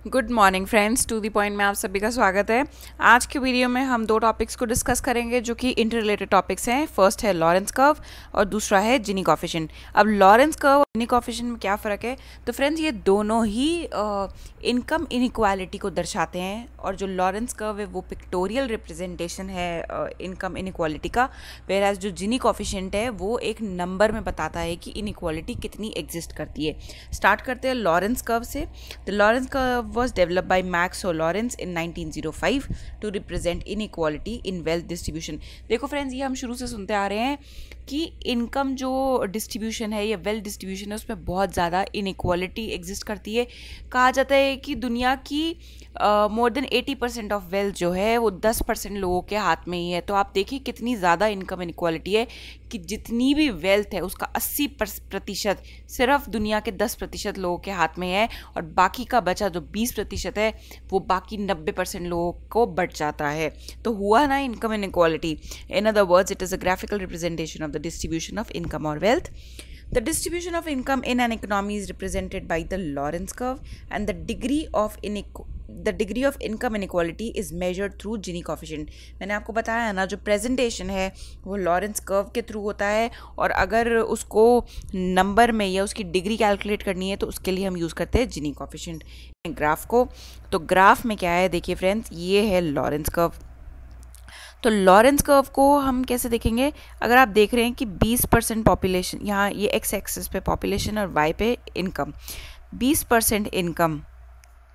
Good morning friends, to the point में आप सभी का स्वागत है। आज के वीडियो में हम दो टॉपिक्स को डिस्कस करेंगे जो कि इंटर रिलेटेड टॉपिक्स हैं। फर्स्ट है लॉरेंस कर्व और दूसरा है जिनी कोएफिशिएंट। अब लॉरेंस कर्व और जिनी कोएफिशिएंट में क्या फ़र्क है? तो फ्रेंड्स ये दोनों ही इनकम इनइक्वालिटी को दर्शाते हैं और जो लॉरेंस कर्व है वो पिक्टोरियल रिप्रेजेंटेशन है इनकम इनइक्वालिटी का, वेयरएज जो जिनी कोएफिशिएंट है वो एक नंबर में बताता है कि इनइक्वालिटी कितनी एग्जिस्ट करती है। स्टार्ट करते हैं लॉरेंस कर्व से। The Lawrence curve was developed by Max or Lawrence in 1905 to represent inequality in wealth distribution। देखो फ्रेंड्स, ये हम शुरू से सुनते आ रहे हैं कि इनकम जो डिस्ट्रीब्यूशन है या वेल्थ डिस्ट्रीब्यूशन है उसमें बहुत ज़्यादा इनइक्वालिटी एग्जिस्ट करती है। कहा जाता है कि दुनिया की मोर देन 80% ऑफ वेल्थ जो है वो 10% लोगों के हाथ में ही है। तो आप देखिए कितनी ज़्यादा इनकम इनइक्वालिटी है कि जितनी भी वेल्थ है उसका 80% सिर्फ दुनिया के 10% लोगों के हाथ में है और बाकी का बचा जो 20% है वो बाकी 90% लोगों को बट जाता है। तो हुआ ना income inequality. In other words, it is a graphical representation of the distribution of income or wealth. The distribution of income in an economy is represented by the Lorentz curve, and the degree of income inequality is measured through Gini coefficient। मैंने आपको बताया ना, जो presentation है वो Lawrence curve के through होता है और अगर उसको नंबर में या उसकी डिग्री कैलकुलेट करनी है तो उसके लिए हम यूज़ करते हैं जिनी कोएफिशिएंट ग्राफ को। तो ग्राफ में क्या है, देखिए फ्रेंड्स, ये है लॉरेंस कर्व। तो लॉरेंस कर्व को हम कैसे देखेंगे? अगर आप देख रहे हैं कि 20% पॉपुलेशन, यहाँ ये एक्स एक्सिस पे पॉपुलेशन और वाई पे इनकम, 20% इनकम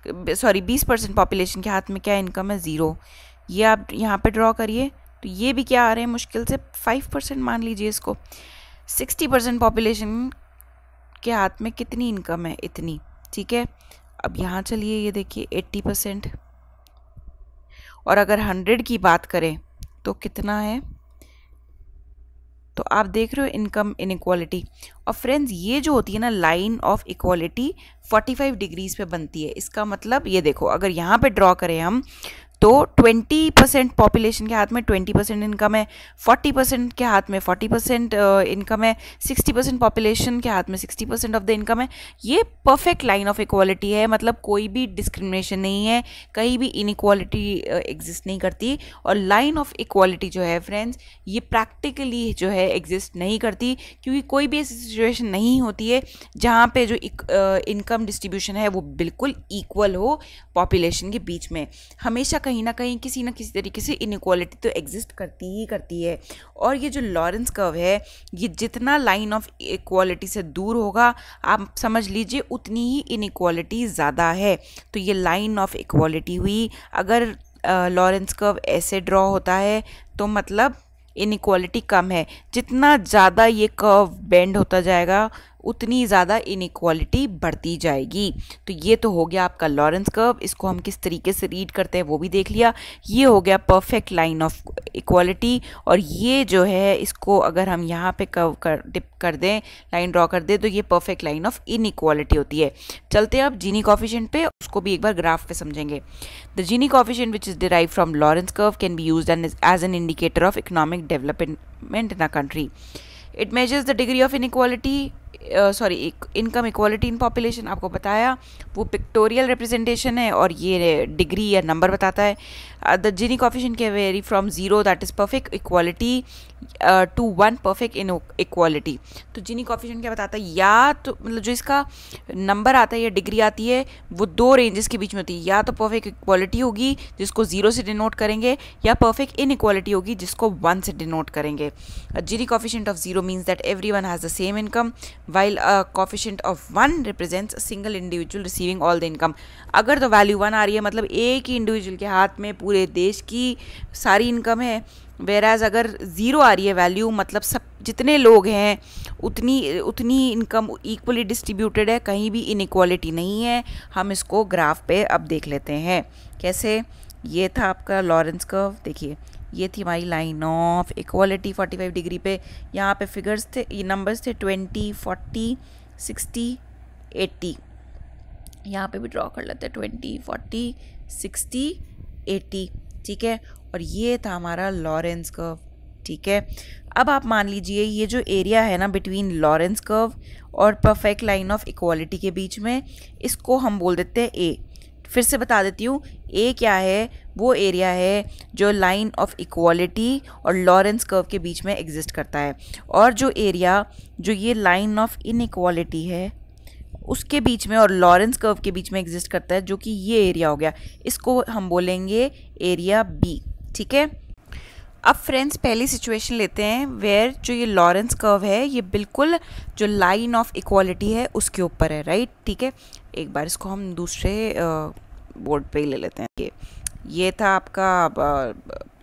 20% पॉपुलेशन के हाथ में क्या इनकम है? ज़ीरो। ये आप यहाँ पे ड्रॉ करिए तो ये भी क्या आ रहे हैं मुश्किल से 5% मान लीजिए इसको। 60% पॉपुलेशन के हाथ में कितनी इनकम है? इतनी, ठीक है। अब यहाँ चलिए, ये देखिए 80%, और अगर 100 की बात करें तो कितना है? तो आप देख रहे हो इनकम इनइक्वालिटी। और फ्रेंड्स, ये जो होती है ना लाइन ऑफ इक्वालिटी 45 डिग्रीज पे बनती है। इसका मतलब ये देखो, अगर यहाँ पे ड्रॉ करें हम तो 20% पॉपुलेशन के हाथ में 20% इनकम है, 40% के हाथ में 40% इनकम है, 60% पॉपुलेशन के हाथ में 60% ऑफ द इनकम है। ये परफेक्ट लाइन ऑफ इक्वालिटी है, मतलब कोई भी डिस्क्रिमिनेशन नहीं है, कहीं भी इनइक्वालिटी एग्जिस्ट नहीं करती। और लाइन ऑफ इक्वालिटी जो है फ्रेंड्स, ये प्रैक्टिकली जो है एग्जिस्ट नहीं करती, क्योंकि कोई भी ऐसी सिचुएशन नहीं होती है जहाँ पे जो इनकम डिस्ट्रीब्यूशन है वो बिल्कुल इक्वल हो पॉपुलेशन के बीच में। हमेशा कहीं ना कहीं किसी ना किसी तरीके से इनइक्वालिटी तो एग्जिस्ट करती ही करती है। और ये जो लॉरेंस कर्व है, ये जितना लाइन ऑफ इक्वालिटी से दूर होगा, आप समझ लीजिए उतनी ही इनइक्वालिटी ज़्यादा है। तो ये लाइन ऑफ इक्वालिटी हुई। अगर लॉरेंस कर्व ऐसे ड्रॉ होता है तो मतलब इनइक्वालिटी कम है। जितना ज़्यादा ये कर्व बेंड होता जाएगा उतनी ज़्यादा इनइक्वालिटी बढ़ती जाएगी। तो ये तो हो गया आपका लॉरेंस कर्व। इसको हम किस तरीके से रीड करते हैं वो भी देख लिया। ये हो गया परफेक्ट लाइन ऑफ इक्वालिटी। और ये जो है, इसको अगर हम यहाँ पे डिप कर दें, लाइन ड्रॉ कर दें, तो ये परफेक्ट लाइन ऑफ इनइक्वालिटी होती है। चलते हैं अब जिनी कोएफिशिएंट पे, उसको भी एक बार ग्राफ पे समझेंगे। The Gini coefficient which is derived from Lorenz curve can be used as an indicator of economic development in a country. It measures the degree of inequality income equality in population. आपको बताया वो pictorial representation है और ये degree या number बताता है। The Gini coefficient can vary from 0 that is perfect equality to 1 perfect inequality. तो जिनी कोएफिशिएंट क्या बताता है? या तो मतलब जो इसका नंबर आता है या डिग्री आती है वो दो रेंजेस के बीच में होती है। या तो परफेक्ट इक्वालिटी होगी जिसको 0 से डिनोट करेंगे, या परफेक्ट इनइक्वालिटी होगी जिसको 1 से डिनोट करेंगे। Gini coefficient of 0 means that everyone has the same income, while a coefficient of 1 represents a single individual receiving all the income। अगर तो वैल्यू 1 आ रही है मतलब एक ही इंडिविजुअल के हाथ में पूरे देश की सारी इनकम है, whereas अगर 0 आ रही है वैल्यू मतलब सब जितने लोग हैं उतनी इनकम इक्वली डिस्ट्रीब्यूटेड है, कहीं भी इनइक्वालिटी नहीं है। हम इसको ग्राफ पे अब देख लेते हैं कैसे। ये था आपका लॉरेंस कर्व, देखिए ये थी हमारी लाइन ऑफ इक्वालिटी 45 डिग्री पे। यहाँ पे फिगर्स थे, ये नंबर्स थे 20, 40, 60, 80। यहाँ पे भी ड्रॉ कर लेते हैं 20, 40, 60, 80, ठीक है। और ये था हमारा लॉरेंस कर्व, ठीक है। अब आप मान लीजिए ये जो एरिया है ना बिटवीन लॉरेंस कर्व और परफेक्ट लाइन ऑफ इक्वालिटी के बीच में, इसको हम बोल देते हैं ए। फिर से बता देती हूँ, ए क्या है, वो एरिया है जो लाइन ऑफ इक्वालिटी और लॉरेंस कर्व के बीच में एग्जिस्ट करता है, और जो एरिया जो ये लाइन ऑफ इनइक्वालिटी है उसके बीच में और लॉरेंस कर्व के बीच में एग्जिस्ट करता है, जो कि ये एरिया हो गया, इसको हम बोलेंगे एरिया बी। ठीक है, अब फ्रेंड्स पहली सिचुएशन लेते हैं वेयर जो ये लॉरेंस कर्व है ये बिल्कुल जो लाइन ऑफ इक्वालिटी है उसके ऊपर है, राइट। ठीक है, एक बार इसको हम दूसरे बोर्ड पे ही ले लेते हैं। ये था आपका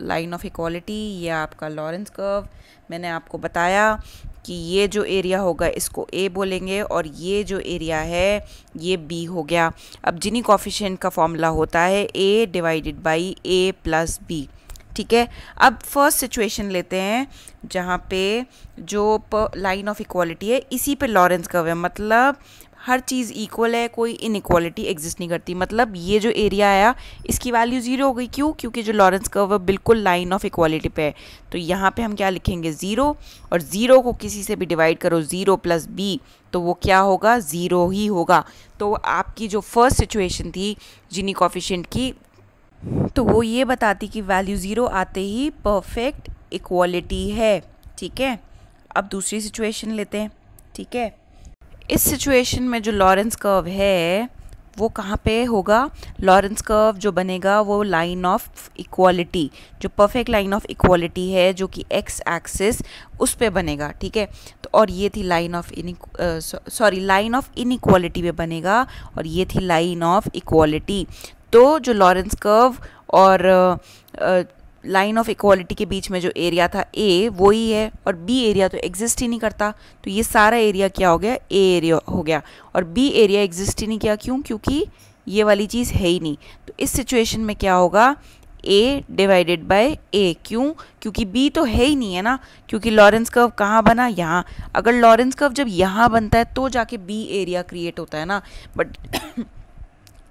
लाइन ऑफ इक्वालिटी, ये आपका लॉरेंस कर्व। मैंने आपको बताया कि ये जो एरिया होगा इसको ए बोलेंगे और ये जो एरिया है ये बी हो गया। अब जिनी कोफिशिएंट का फॉर्मूला होता है A divided by A plus B. ठीक है, अब फर्स्ट सिचुएशन लेते हैं जहाँ पे जो लाइन ऑफ इक्वालिटी है इसी पे लॉरेंस कर्व है, मतलब हर चीज़ इक्वल है, कोई इनइक्वालिटी एग्जिस्ट नहीं करती। मतलब ये जो एरिया आया इसकी वैल्यू 0 हो गई, क्यों? क्योंकि जो लॉरेंस कर्व है बिल्कुल लाइन ऑफ इक्वालिटी पे है। तो यहाँ पे हम क्या लिखेंगे 0, और 0 को किसी से भी डिवाइड करो 0 प्लस बी तो वो क्या होगा 0 ही होगा। तो आपकी जो फर्स्ट सिचुएशन थी जिनी कोफिशिएंट की, तो वो ये बताती कि वैल्यू 0 आते ही परफेक्ट इक्वालिटी है। ठीक है, अब दूसरी सिचुएशन लेते हैं। ठीक है, इस सिचुएशन में जो लॉरेंस कर्व है वो कहाँ पे होगा? लॉरेंस कर्व जो बनेगा वो लाइन ऑफ इक्वालिटी, जो परफेक्ट लाइन ऑफ इक्वालिटी है जो कि एक्स एक्सिस उस पे बनेगा। ठीक है, तो और ये थी line of line of inequality पे बनेगा, और ये थी लाइन ऑफ इक्वालिटी। तो जो लॉरेंस कर्व और लाइन ऑफ इक्वालिटी के बीच में जो एरिया था ए वो ही है, और बी एरिया तो एग्जिस्ट ही नहीं करता। तो ये सारा एरिया क्या हो गया? ए एरिया हो गया, और बी एरिया एग्जिस्ट ही नहीं किया। क्यों? क्योंकि ये वाली चीज़ है ही नहीं। तो इस सिचुएशन में क्या होगा? ए डिवाइडेड बाय ए। क्यों? क्योंकि बी तो है ही नहीं है ना, क्योंकि लॉरेंस कर्व कहाँ बना? यहाँ। अगर लॉरेंस कर्व जब यहाँ बनता है तो जाके बी एरिया क्रिएट होता है ना, बट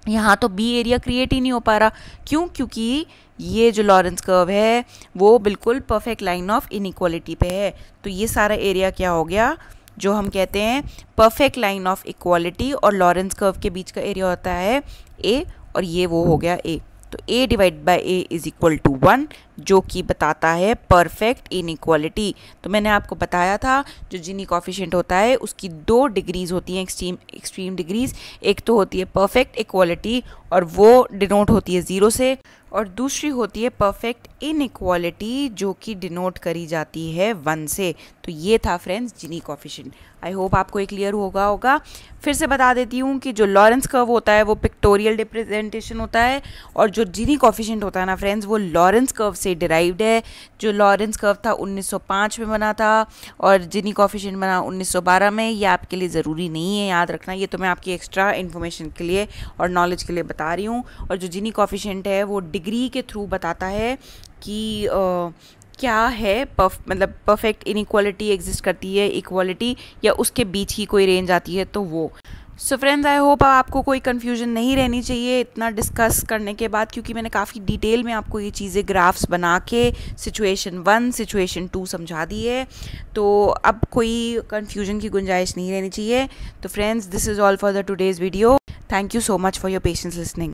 यहाँ तो बी एरिया क्रिएट ही नहीं हो पा रहा। क्यों? क्योंकि ये जो लॉरेंस कर्व है वो बिल्कुल परफेक्ट लाइन ऑफ इनइक्वालिटी पे है। तो ये सारा एरिया क्या हो गया? जो हम कहते हैं परफेक्ट लाइन ऑफ इक्वालिटी और लॉरेंस कर्व के बीच का एरिया होता है ए, और ये वो हो गया ए। तो a divide by a is equal to 1, जो कि बताता है परफेक्ट इनइक्वालिटी। तो मैंने आपको बताया था जो जिनी कोफिशिएंट होता है उसकी 2 डिग्रीज होती हैं, एक्सट्रीम डिग्रीज। एक तो होती है परफेक्ट इक्वालिटी और वो डिनोट होती है 0 से, और दूसरी होती है परफेक्ट इनइक्वालिटी जो कि डिनोट करी जाती है 1 से। तो ये था friends Gini coefficient. I hope आपको ये क्लियर होगा। फिर से बता देती हूँ कि जो लॉरेंस कर्व होता है वो पिक्टोरियल रिप्रेजेंटेशन होता है, और जो जिनी कोफिशिएंट होता है ना फ्रेंड्स वो लॉरेंस कर्व से डिराइव्ड है। जो लॉरेंस कर्व था 1905 में बना था और जिनी कोफिशिएंट बना 1912 में। ये आपके लिए ज़रूरी नहीं है याद रखना, ये तो मैं आपकी एक्स्ट्रा इन्फॉर्मेशन के लिए और नॉलेज के लिए बता रही हूँ। और जो जिनी कोफिशिएंट है वो डिग्री के थ्रू बताता है कि क्या है मतलब परफेक्ट इनइक्वालिटी एग्जिस्ट करती है, इक्वालिटी, या उसके बीच ही कोई रेंज आती है तो वो। सो फ्रेंड्स आई होप आपको कोई कन्फ्यूजन नहीं रहनी चाहिए इतना डिस्कस करने के बाद, क्योंकि मैंने काफ़ी डिटेल में आपको ये चीज़ें ग्राफ्स बना के सिचुएशन 1 सिचुएशन 2 समझा दी है। तो अब कोई कन्फ्यूजन की गुंजाइश नहीं रहनी चाहिए। तो friends this is all for the today's video. Thank you so much for your patience listening.